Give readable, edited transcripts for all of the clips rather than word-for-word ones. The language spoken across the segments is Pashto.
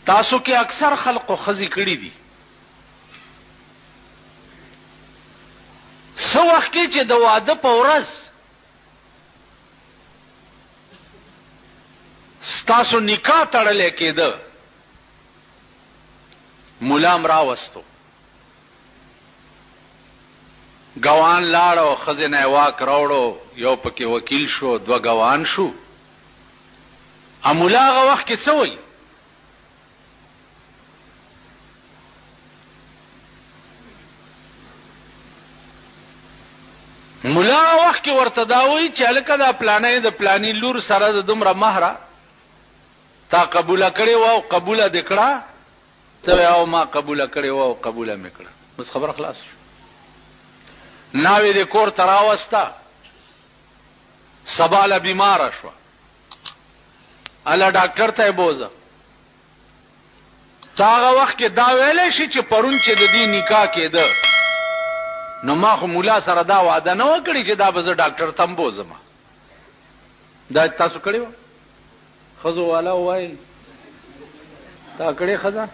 تاسو کې اکثر خلقو خزي کړی دي سو وخت کې چې د واده په ورځ ستاسو نکاح تړلې کېده مولام راوستو ګوان لاړو خزینه واک راوړو یو پکې وکیل شو دو ګوان شو امولا هغه وخت کې څه وایي مولا وخت کې ورته دا وایي چې الکه دا پلانې د پلانې لور سره د دومره مہره تا قبول کړي وو قبول دکړه ته او ما قبول کړي وو قبول میکړه بس خبر خلاص ناوی د کور تراوستا سباله بیمار شو الا ډاکټر ته بوزه تاغه وخت کې دا ویلې شي چې پرون چې د دې نکاح کېده نو ما خو مولا سره دا وعده نه وکړي چې دا به زه ډاکټر تم بوزم دا تاسو کړی و خزو والا وای تا کړی خزا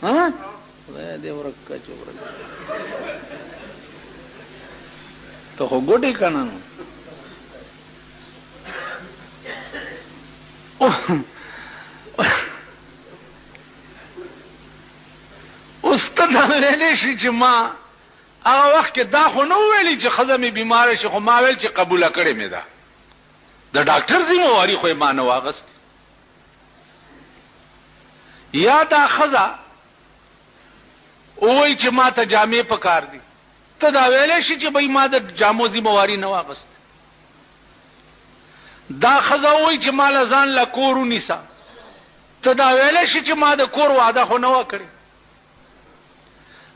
ها دې ورکه چوبره ته خو ګوډی کنه اوس ته دا ویلې شي چې ما هغه وخت کې دا خو نو ویلي چې خزه می بیمار شي خو ما ویل چې قبول کړي مې ده د ډاکټر ذمہواری خو ما نه واغست یا دا خزه وای چې ما ته جامې پکار دي ته دا ویلې شي چې بای ما د جامو ذمہواری نه واغست دا خزه وای چې مال ځان لا کورو نیسا ته دا ویلې شي چې ما د کور وعده خو نه وکړي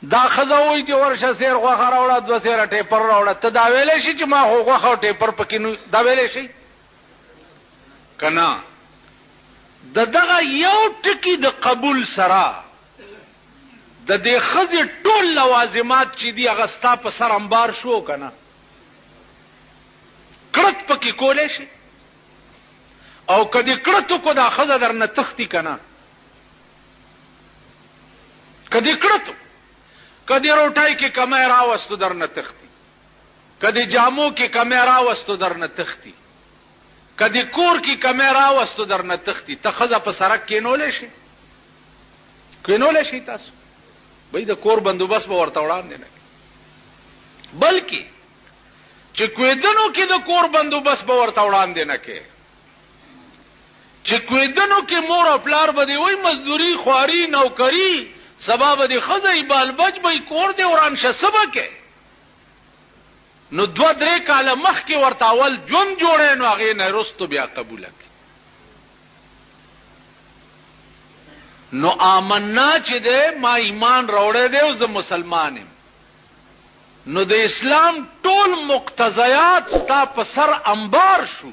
دا خزه وای چې ورشه سیر غوخه راوړه دو سیر ټیپر راوړه ته دا ویلې شي چې ما غوخه ټیپر پکې نو دا ویلې شي کنا دغه یو ټکی د قبول سره د دې خزه ټول لوازمات چې دی هغه ستا په سر انبار شو کنا کړت پکې کولې شي او کدی کړتو کو دا خزه درنه تختی کنا کدی کړتو کدی روټای کې کیمرا واستو درنه تختی کدی جامو کې کیمرا واستو درنه تختی کدی کور کې کیمرا واستو درنه تختی ته خزه په سرک کې نولې شي کینولې شي تاسو به د کور بندوبست به ورته وړاندې نه بلکې چې کویدنو کې د کور بندوبست به ورته وړاندې نه کې چې کویدنو کې مور او پلار به دی وای مزدوري خواري نوکری سبب دی خزای بالبج به کور دی وران شه سبکه نو دو درې کاله مخ کې ورتاول جون جوړې نو هغه نه رستو بیا قبول کړي نو آمنا چې دې ما ایمان راوړې دی او زه مسلمان یم نو د اسلام ټول مقتضیات تا په سر انبار شو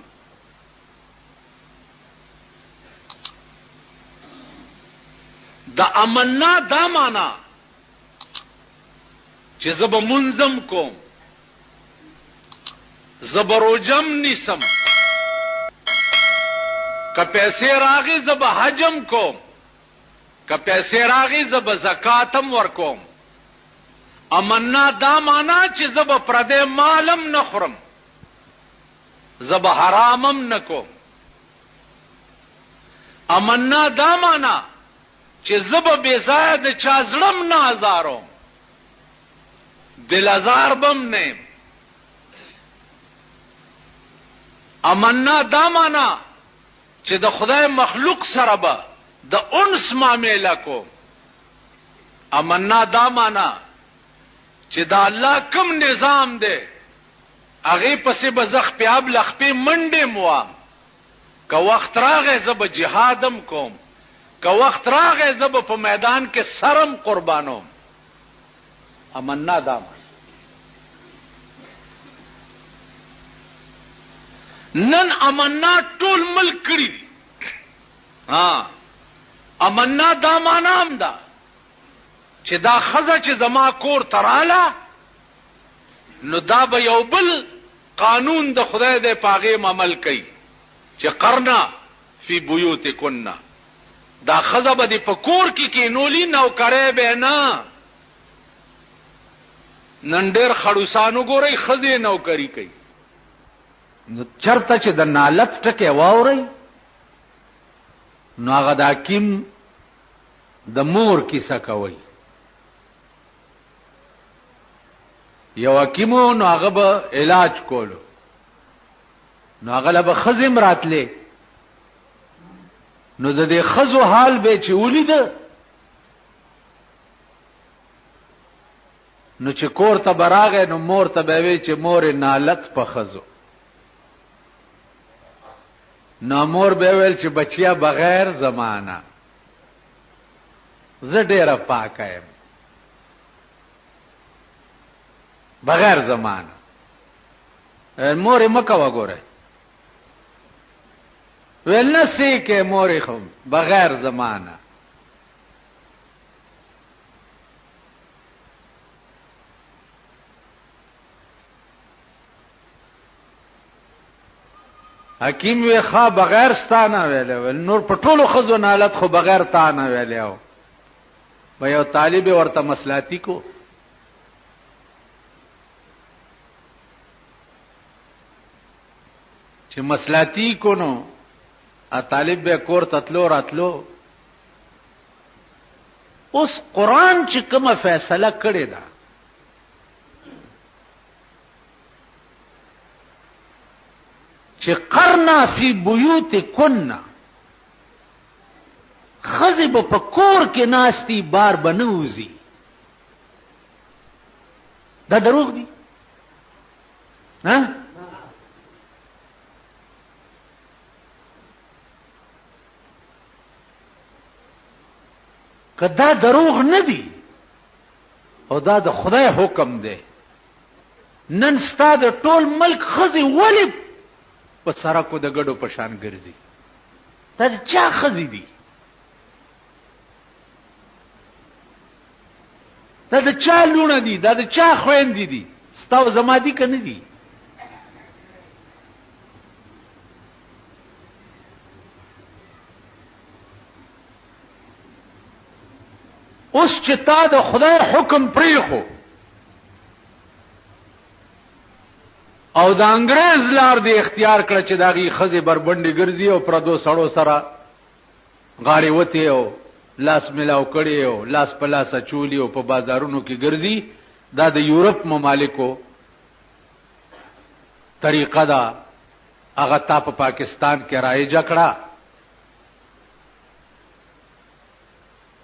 د امنا دا معنا چې زب منظم کوم زبروجم نیسم که پیسې راغی زب حجم کوم که پیسې راغی زب زکاتم ورکوم امنا دا معنا چې زب پردې مالم نخورم زب حرامم نکوم امنا دا معنا چې زب بے ځای د چا زړم نه ازارم دل ازار بم نه امنا دا معنا چې د خدای مخلوق سره به د انس معاملې کو امنا دا معنا چې دا الله کوم نظام دی هغه پسې به زخ په اب لخ په منډه مو که وخت راغې زب جهادم کوم که وخت راغې زب په میدان کې سرم قربانوم امنا دا نن امنا ټول ملک کړی ها امنا دا معنا هم دا چې دا خزه چې زما کور تراله نو دا به یو بل قانون د خدای د پاغه عمل کوي چې قرنا فی بیوتکنا دا خزه به دی په کور کې کینولی نوکرې به نه. نن ډېر خړوسانو ګورئ خزه نوکری کوي. نو چرته چې د نالت ټکه واوري نو هغه د حکیم د مور کیسه کوي. یو حکیمو نو هغه به علاج کولو نو هغه له به خزم راتلې نو د دې خزو حال به چې ولید نو چې کور ته براغه نو مور ته به وی چې مور نالت په خزو. نو مور به ویل چې بچیا بغیر زمانہ زه ډیره پاکه یم بغیر زمانہ. مور مکه وګوره ویل نسی کې مور خو بغیر زمانہ. حکیم وی خوا بغیر ستانه ویلو نور په ټولو خزو نالت خو بغیر تانه ویلو. و یو طالب ورته مصلاحتی کو چې مصلاحتی کو نو ا طالب به کور تتلو راتلو. اوس قران چې کومه فیصله کړی دا چې قرنا فی بیوتکن خزب په کور کې ناشتي بار بنوزی دا دروغ دی ها؟ کدا دروغ نه دی او دا د خدای حکم دی. نن ستا د ټول ملک خزي ولی په سرکو د ګډو پشان ګرځي. دا چا خزي دي؟ دا د چا لونه دي؟ دا د چا خويندې دي؟ ستاو زما دي کنه دي؟ اوس چې تا د خدای حکم پریخو او د انګريز لار دی اختیار کړ چې داغي خزه بربندي ګرځي او پردو سړو سره غاړي وته او لاس ملاو کړي او لاس په لاس چولی او په بازارونو کې ګرځي. دا د یورپ ممالکو طریقه دا هغه تا په پاکستان کې رایجه کړه.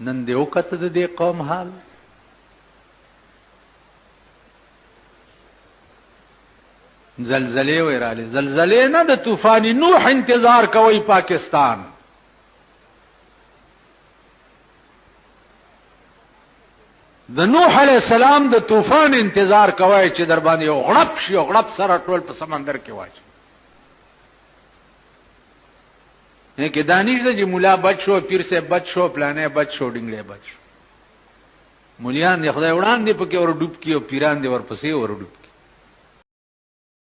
نن دیو کته د دې قوم حال زلزلې وراله زلزلې نه د طوفان نوح انتظار کوي پاکستان. د نوح علی السلام د طوفان انتظار کوي چې در باندې یو غړپ شي او غړپ سره ټول په سمندر کې واچي. نه کې دانش د مولا بچو پیر سے بچو پلانې بچو ډنګلې بچو مولیان دی خدای وړاندې پکې ور ډوب کیو پیران دی ور پسې ور ډوب